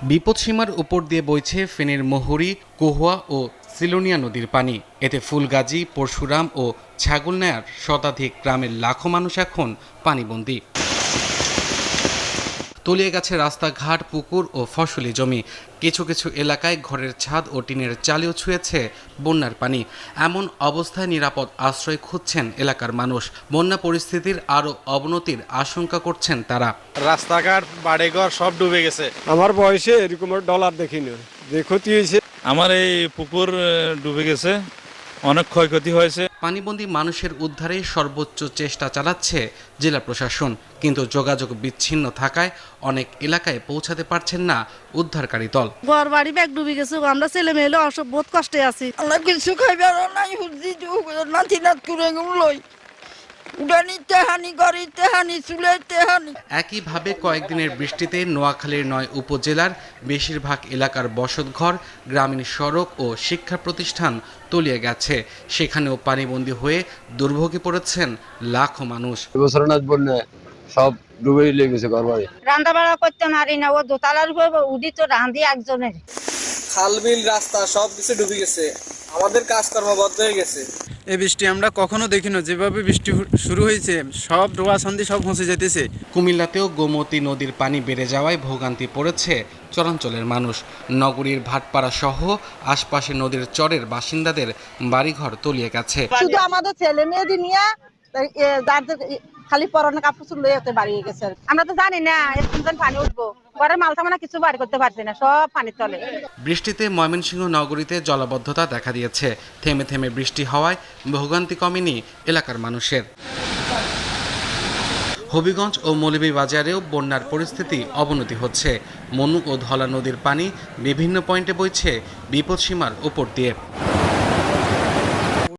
বিপদসীমার উপর দিয়ে বইছে ফেনীর মুহুরী, কহুয়া ও সিলোনিয়া নদীর পানি। এতে ফুলগাজী, পরশুরাম ও ছাগলনাইয়ার শতাধিক গ্রামের লাখো মানুষ এখন পানিবন্দী। তলিয়ে গেছে রাস্তাঘাট, পুকুর ও ফসলি জমি। কিছু কিছু এলাকায় ঘরের ছাদ ও টিনের চালেও ছুঁয়েছে বন্যার পানি। এমন অবস্থায় নিরাপদ আশ্রয় খুঁজছেন এলাকার মানুষ। বন্যা পরিস্থিতির আরও অবনতির আশঙ্কা করছেন তারা। রাস্তাঘাট, বাড়িঘর সব ডুবে গেছে। আমার বয়সে এরকম ডলার দেখিনি, যে ক্ষতি হয়েছে। আমার এই পুকুর ডুবে গেছে, অনেক ক্ষয়ক্ষতি হয়েছে। পানিবন্দী মানুষের উদ্ধারে সর্বোচ্চ চেষ্টা চালাচ্ছে জেলা প্রশাসন, কিন্তু যোগাযোগ বিচ্ছিন্ন থাকায় অনেক এলাকায় পৌঁছাতে পারছেন না উদ্ধারকারী দল। ঘর বাড়ি ব্যাগ ডুবে গেছে, আমরা ছেলে মেয়ে অসব বহুত কষ্টে আছি। আমরা কিছু খাইবার নাই, হুজি নাতি নাত করে লই উড়ানিতে হানি, গড়িতে হানি, চুলেতে হানি। একইভাবে কয়েকদিনের বৃষ্টিতে নোয়াখালীর ৯ উপজেলার বেশিরভাগ এলাকার বসতঘর, গ্রামীণ সড়ক ও শিক্ষা প্রতিষ্ঠান তলিয়ে গেছে। সেখানেও পানিবন্দী হয়ে দুর্ভোগে পড়েছেন লাখো মানুষ। এবছর না বন্যা সব ডুবে লেগেছে ঘর বাড়ি। রান্না বাড়া করতে পারি না, ও দোতলার উপর উদিত রাঁধি একজনের। খাল বিল রাস্তা সব কিছু ডুবে গেছে, আমাদের কাজকর্ম বন্ধ হয়ে গেছে। এই বৃষ্টি আমরা কখনো দেখিনি, যেভাবে বৃষ্টি শুরু হয়েছে সব ডোবা সন্ধি সব মুছে যেতেছে। কুমিল্লাতেও গোমতী নদীর পানি বেড়ে যাওয়ায় ভোগান্তি পড়েছে চরাঞ্চলের মানুষ। নগরীর ভাটপাড়া সহ আশপাশের নদীর চরের বাসিন্দাদের বাড়িঘর তলিয়ে গেছে। শুধু আমাদের ছেলে মেয়েদের নিয়ে খালি পরনে কাপড় চুল লইতে বাড়িয়ে গেছে। আমরা তো জানি না এখন পানি উঠবো, ঘরের মাল সামানা কিছু বাড়ি করতে পারছি না, সব পানির তলে। বৃষ্টিতে ময়মনসিংহ নগরীতে জলাবদ্ধতা দেখা দিয়েছে। থেমে থেমে বৃষ্টি হওয়ায় ভোগান্তি কমেনি এলাকার মানুষের। হবিগঞ্জ ও মৌলভীবাজারেও বন্যার পরিস্থিতি অবনতি হচ্ছে। মনু ও ধলা নদীর পানি বিভিন্ন পয়েন্টে বইছে বিপদসীমার উপর দিয়ে।